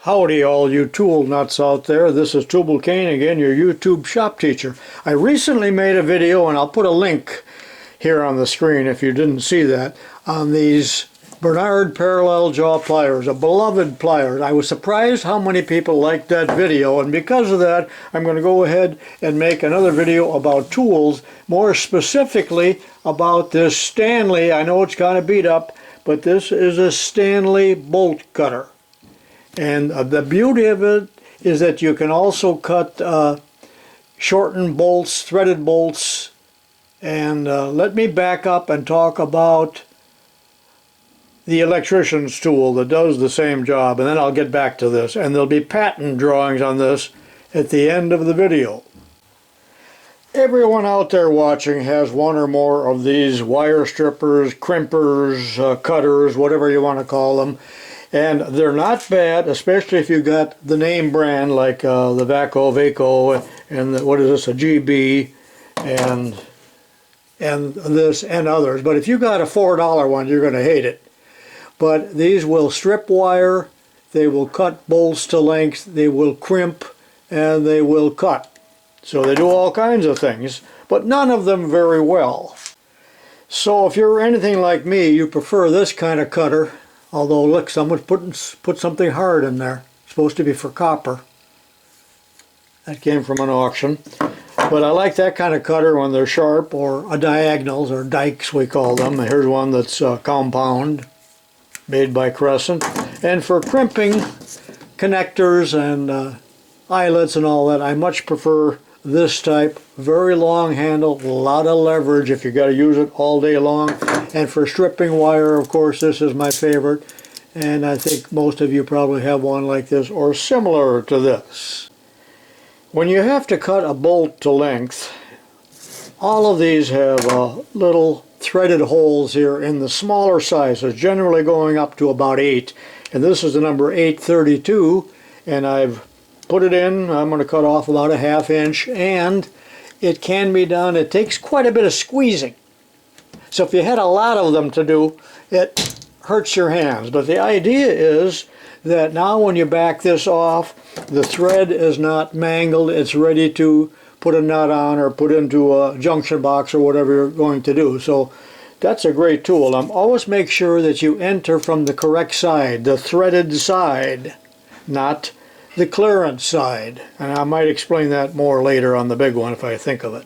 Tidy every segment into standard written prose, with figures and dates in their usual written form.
Howdy all you tool nuts out there. This is tubalcain again, your YouTube shop teacher. I recently made a video, and I'll put a link here on the screen if you didn't see that, on these Bernard parallel jaw pliers, a beloved pliers. I was surprised how many people liked that video, and because of that I'm going to go ahead and make another video about tools, more specifically about this Stanley. I know it's kind of beat up, but this is a Stanley bolt cutter. And the beauty of it is that you can also cut shortened bolts, threaded bolts. And let me back up and talk about the electrician's tool that does the same job, and then I'll get back to this. And there'll be patent drawings on this at the end of the video. Everyone out there watching has one or more of these wire strippers, crimpers, cutters, whatever you want to call them. And they're not bad, especially if you got the name brand like the Vaco, and what is this, a GB, and this and others. But if you got a $4 one, you're going to hate it. But these will strip wire, they will cut bolts to length, they will crimp, and they will cut. So they do all kinds of things, but none of them very well. So if you're anything like me, you prefer this kind of cutter. Although, look, someone's put something hard in there. It's supposed to be for copper. That came from an auction. But I like that kind of cutter when they're sharp, or diagonals, or dikes we call them. Here's one that's compound, made by Crescent. And for crimping connectors and eyelets and all that, I much prefer this type. Very long handle, a lot of leverage if you got to use it all day long. And for stripping wire, of course, this is my favorite. And I think most of you probably have one like this or similar to this. When you have to cut a bolt to length, all of these have little threaded holes here in the smaller sizes, generally going up to about 8. And this is the number 832, and I've put it in. I'm going to cut off about a ½ inch, and it can be done. It takes quite a bit of squeezing. So if you had a lot of them to do, it hurts your hands. But the idea is that now when you back this off, the thread is not mangled. It's ready to put a nut on or put into a junction box or whatever you're going to do. So that's a great tool. Always make sure that you enter from the correct side, the threaded side, not the clearance side. And I might explain that more later on the big one if I think of it.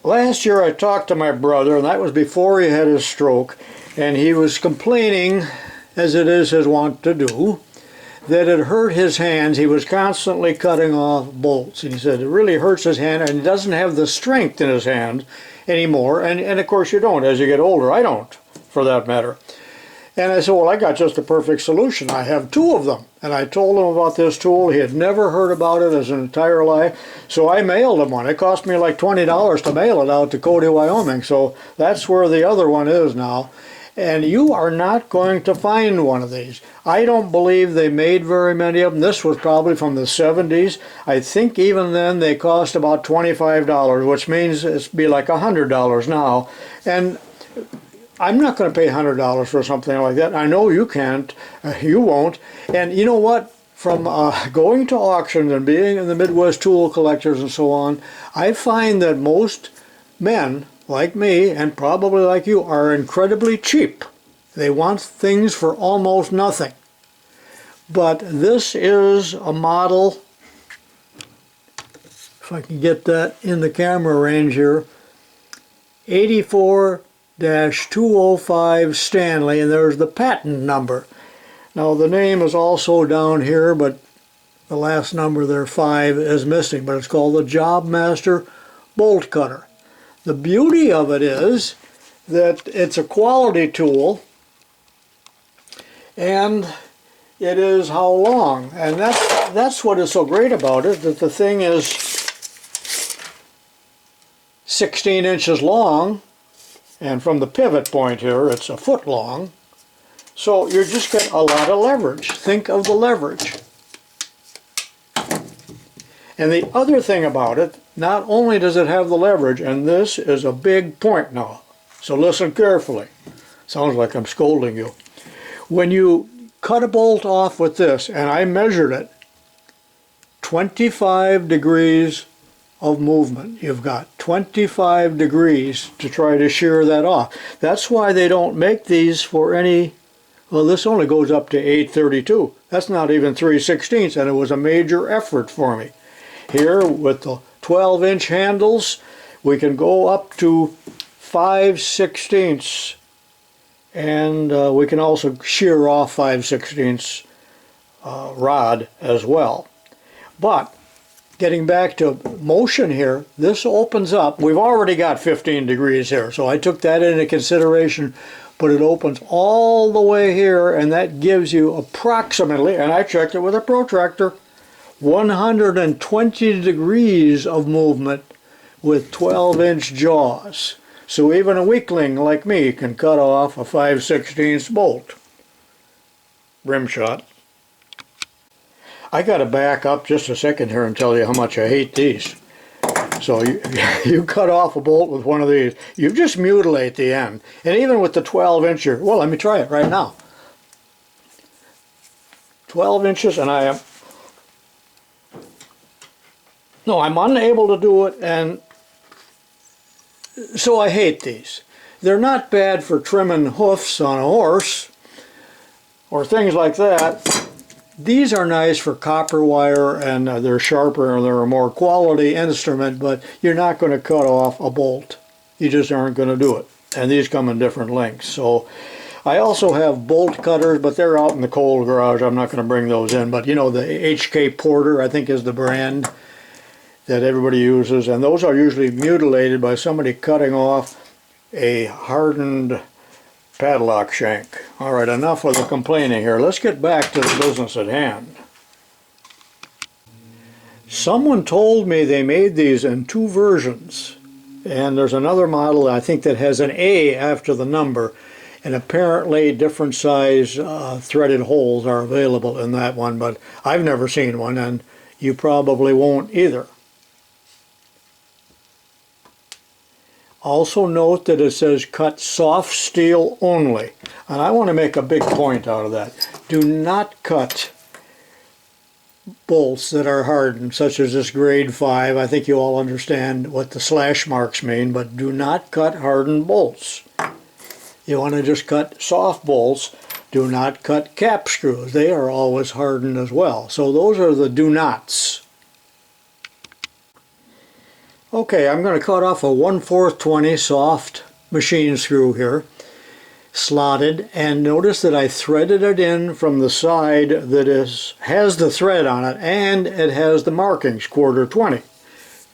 Last year I talked to my brother, and that was before he had his stroke, and he was complaining, as it is his wont to do, that it hurt his hands. He was constantly cutting off bolts, and he said it really hurts his hand, and he doesn't have the strength in his hand anymore, and of course you don't as you get older. I don't, for that matter. And I said, well, I got just the perfect solution. I have 2 of them. And I told him about this tool. He had never heard about it his entire life. So I mailed him one. It cost me like $20 to mail it out to Cody, Wyoming. So that's where the other one is now. And you are not going to find one of these. I don't believe they made very many of them. This was probably from the 70s. I think even then they cost about $25, which means it'd be like $100 now. And I'm not going to pay $100 for something like that. I know you can't, you won't. And you know what? From going to auctions and being in the Midwest tool collectors and so on, I find that most men like me, and probably like you, are incredibly cheap. They want things for almost nothing. But this is a model, if I can get that in the camera range here, 84-205 Stanley, and there's the patent number. Now the name is also down here, but the last number there, 5, is missing, but it's called the Jobmaster Bolt Cutter. The beauty of it is that it's a quality tool, and it is how long, and that's what is so great about it, that the thing is 16 inches long. And from the pivot point here, it's a foot long. So you just get a lot of leverage. Think of the leverage. And the other thing about it, not only does it have the leverage, and this is a big point now, so listen carefully. Sounds like I'm scolding you. When you cut a bolt off with this, and I measured it, 25 degrees of movement. You've got 25 degrees to try to shear that off. That's why they don't make these for any, well, this only goes up to 832. That's not even 3/16, and it was a major effort for me. Here with the 12-inch handles, we can go up to 5/16, and we can also shear off 5/16 rod as well. But getting back to motion here, this opens up. We've already got 15 degrees here, so I took that into consideration, but it opens all the way here, and that gives you approximately, and I checked it with a protractor, 120 degrees of movement with 12-inch jaws. So even a weakling like me can cut off a 5/16 bolt. Rim shot. I got to back up just a second here and tell you how much I hate these. So you cut off a bolt with one of these, you just mutilate the end. And even with the 12-incher, well, let me try it right now. 12 inches, and I'm unable to do it, and so I hate these. They're not bad for trimming hoofs on a horse or things like that. These are nice for copper wire, and they're sharper and they're a more quality instrument, but you're not going to cut off a bolt. You just aren't going to do it. And these come in different lengths. So I also have bolt cutters, but they're out in the coal garage. I'm not going to bring those in. But you know, the HK Porter, I think, is the brand that everybody uses. And those are usually mutilated by somebody cutting off a hardened padlock shank. All right, enough of the complaining here. Let's get back to the business at hand. Someone told me they made these in 2 versions, and there's another model I think that has an A after the number, and apparently different size threaded holes are available in that one, but I've never seen one, and you probably won't either. Also note that it says cut soft steel only, and I want to make a big point out of that. Do not cut bolts that are hardened, such as this grade 5. I think you all understand what the slash marks mean, but do not cut hardened bolts. You want to just cut soft bolts. Do not cut cap screws. They are always hardened as well. So those are the do nots. Okay, I'm going to cut off a 1/4 20 soft machine screw here, slotted, and notice that I threaded it in from the side that has the thread on it, and it has the markings, 1/4 20.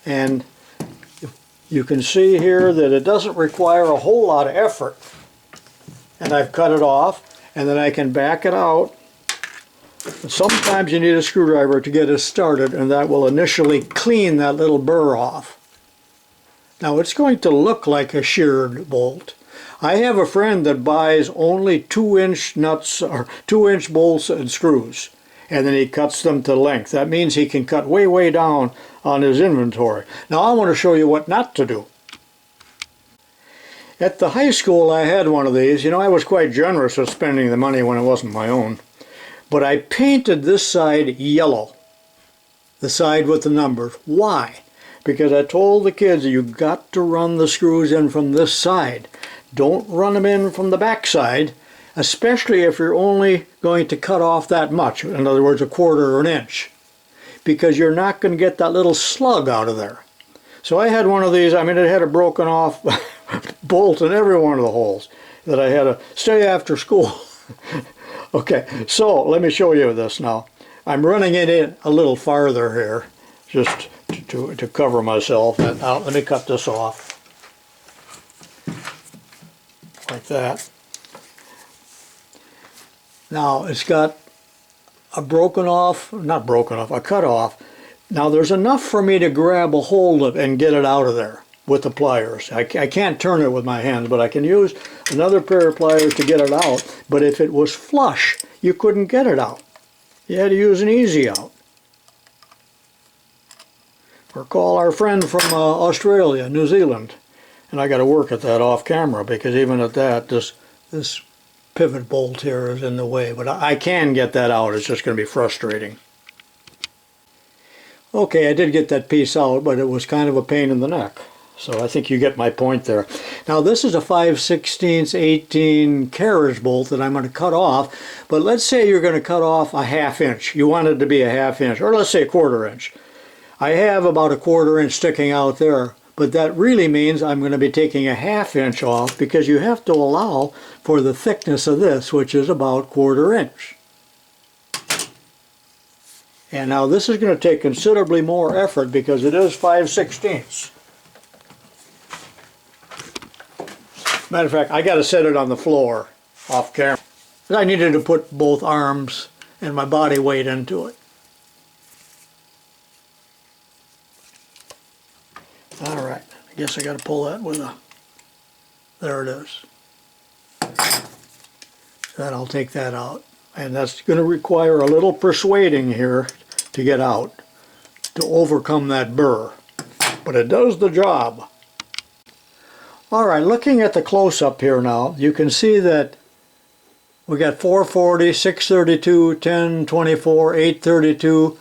And you can see here that it doesn't require a whole lot of effort. And I've cut it off, and then I can back it out. Sometimes you need a screwdriver to get it started, and that will initially clean that little burr off. Now it's going to look like a sheared bolt. I have a friend that buys only 2-inch nuts or 2-inch bolts and screws, and then he cuts them to length. That means he can cut way down on his inventory. Now I want to show you what not to do. At the high school I had one of these. You know, I was quite generous with spending the money when it wasn't my own. But I painted this side yellow, the side with the numbers. Why? Because I told the kids, you've got to run the screws in from this side. Don't run them in from the back side, especially if you're only going to cut off that much, in other words, 1/4 inch, because you're not going to get that little slug out of there. So I had one of these. I mean, it had a broken off bolt in every one of the holes that I had to stay after school. Okay, so let me show you this now. I'm running it in a little farther here, just to cover myself. And now let me cut this off like that. Now it's got a a cut off. Now there's enough for me to grab a hold of and get it out of there with the pliers. I can't turn it with my hands, but I can use another pair of pliers to get it out. But if it was flush, you couldn't get it out. You had to use an easy out. Or call our friend from Australia, New Zealand. And I got to work at that off camera, because even at that, this pivot bolt here is in the way, but I can get that out. It's just going to be frustrating. Okay, I did get that piece out, but it was kind of a pain in the neck. So I think you get my point there. Now this is a 5/16 18 carriage bolt that I'm going to cut off, but let's say you're going to cut off a 1/2 inch. You want it to be a 1/2 inch, or let's say 1/4 inch. I have about a 1/4 inch sticking out there, but that really means I'm going to be taking a 1/2 inch off, because you have to allow for the thickness of this, which is about 1/4 inch. And now this is going to take considerably more effort because it is 5/16. Matter of fact, I got to set it on the floor off camera. I needed to put both arms and my body weight into it. Alright, I guess I got to pull that with a... There it is. Then I'll take that out. And that's going to require a little persuading here to get out, to overcome that burr. But it does the job. Alright, looking at the close-up here now, you can see that we got 440, 632, 10, 24, 832,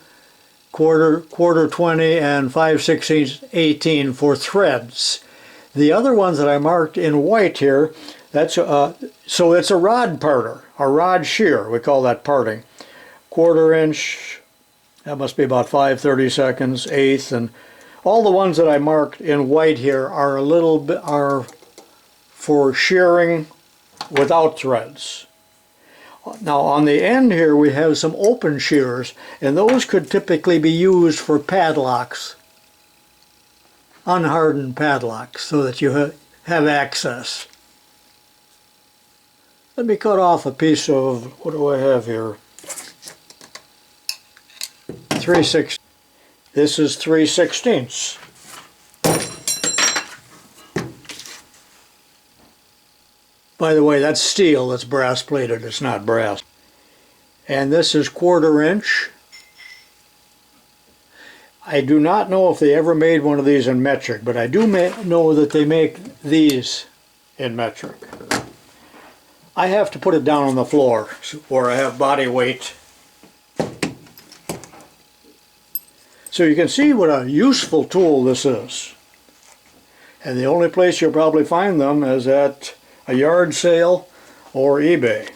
quarter 20, and 5/16 18 for threads. The other ones that I marked in white here, that's so it's a rod parter, a rod shear, we call that parting. 1/4 inch, that must be about 5/32, eighth, and all the ones that I marked in white here are a little bit for shearing without threads. Now on the end here we have some open shears, and those could typically be used for padlocks, unhardened padlocks, so that you have access. Let me cut off a piece of, what do I have here? 3/16. This is 3/16. By the way, that's steel, that's brass plated, it's not brass. And this is 1/4 inch. I do not know if they ever made one of these in metric, but I do know that they make these in metric. I have to put it down on the floor where I have body weight. So you can see what a useful tool this is. And the only place you'll probably find them is at a yard sale or eBay.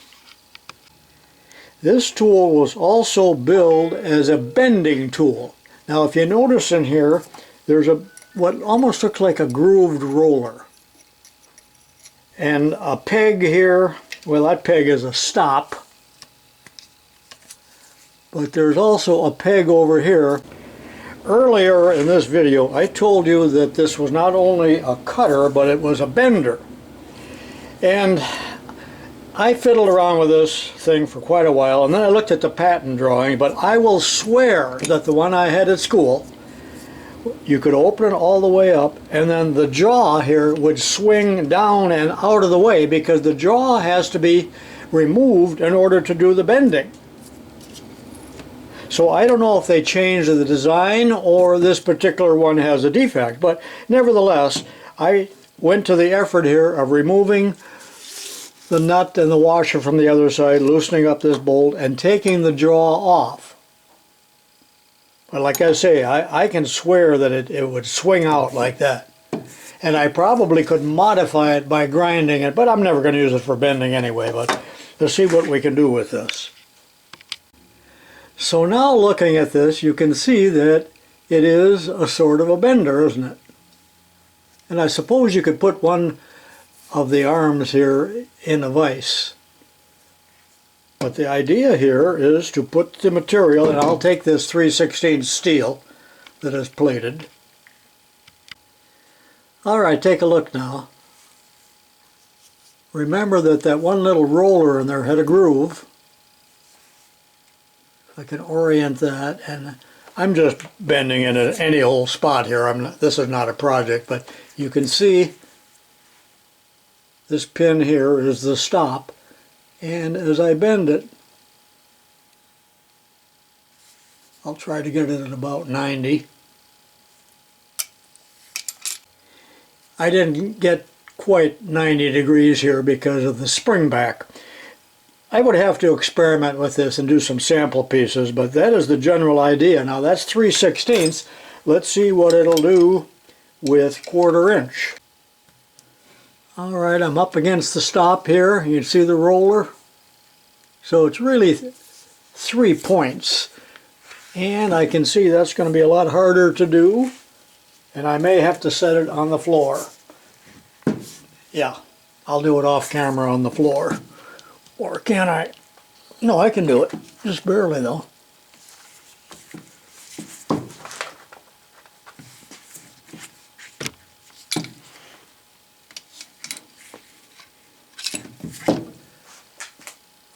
This tool was also billed as a bending tool. Now if you notice in here, there's what almost looks like a grooved roller. And a peg here, well that peg is a stop. But there's also a peg over here. Earlier in this video I told you that this was not only a cutter, but it was a bender. And I fiddled around with this thing for quite a while, and then I looked at the patent drawing, but I will swear that the one I had at school, you could open it all the way up, and then the jaw here would swing down and out of the way, because the jaw has to be removed in order to do the bending. So I don't know if they changed the design or this particular one has a defect, but nevertheless, I went to the effort here of removing the nut and the washer from the other side, loosening up this bolt, and taking the jaw off. But like I say, I can swear that it would swing out like that. And I probably could modify it by grinding it, but I'm never going to use it for bending anyway. But let's see what we can do with this. So now looking at this, you can see that it is a sort of a bender, isn't it? And I suppose you could put one of the arms here in a vise. But the idea here is to put the material, and I'll take this 3/16 steel that is plated. Alright, take a look now. Remember that one little roller in there had a groove. If I can orient that, and I'm just bending in at any old spot here. This is not a project, but you can see this pin here is the stop, and as I bend it, I'll try to get it at about 90. I didn't get quite 90 degrees here because of the spring back. I would have to experiment with this and do some sample pieces, but that is the general idea. Now that's 3/16. Let's see what it'll do with 1/4 inch. Alright, I'm up against the stop here. You can see the roller. So it's really 3 points. And I can see that's going to be a lot harder to do. And I may have to set it on the floor. Yeah, I'll do it off camera on the floor. Or can I? No, I can do it. Just barely though.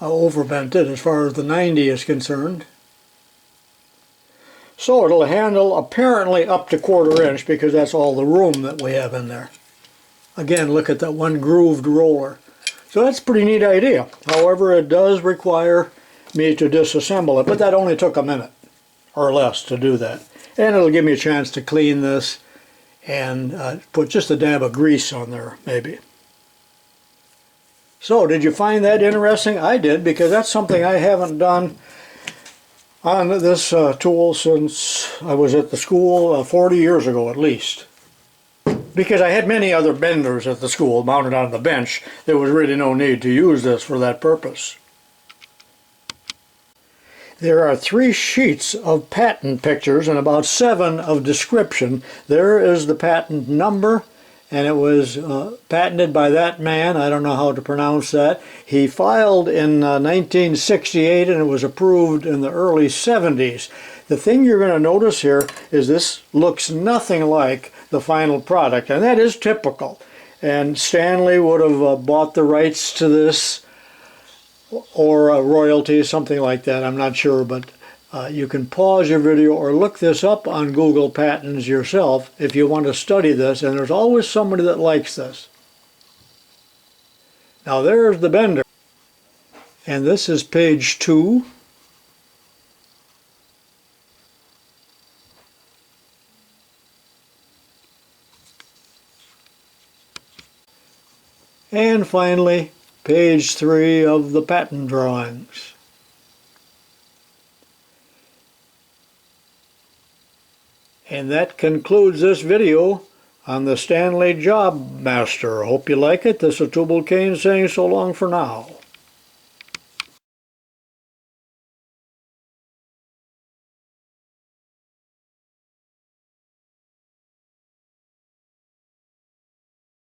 I overbent it as far as the 90 is concerned. So it'll handle apparently up to 1/4 inch because that's all the room that we have in there. Again, look at that one grooved roller. So that's a pretty neat idea. However, it does require me to disassemble it, but that only took a minute or less to do that. And it'll give me a chance to clean this and put just a dab of grease on there, maybe. So, did you find that interesting? I did, because that's something I haven't done on this tool since I was at the school 40 years ago at least. Because I had many other benders at the school mounted on the bench, there was really no need to use this for that purpose. There are 3 sheets of patent pictures and about 7 of description. There is the patent number, and it was patented by that man. I don't know how to pronounce that. He filed in 1968 and it was approved in the early 70s. The thing you're going to notice here is this looks nothing like the final product, and that is typical. And Stanley would have bought the rights to this, or royalties, something like that. I'm not sure, but you can pause your video or look this up on Google Patents yourself if you want to study this, and there's always somebody that likes this. Now there's the bender, and this is page 2. And finally, page 3 of the patent drawings. And that concludes this video on the Stanley Job Master. Hope you like it. This is tubalcain saying so long for now.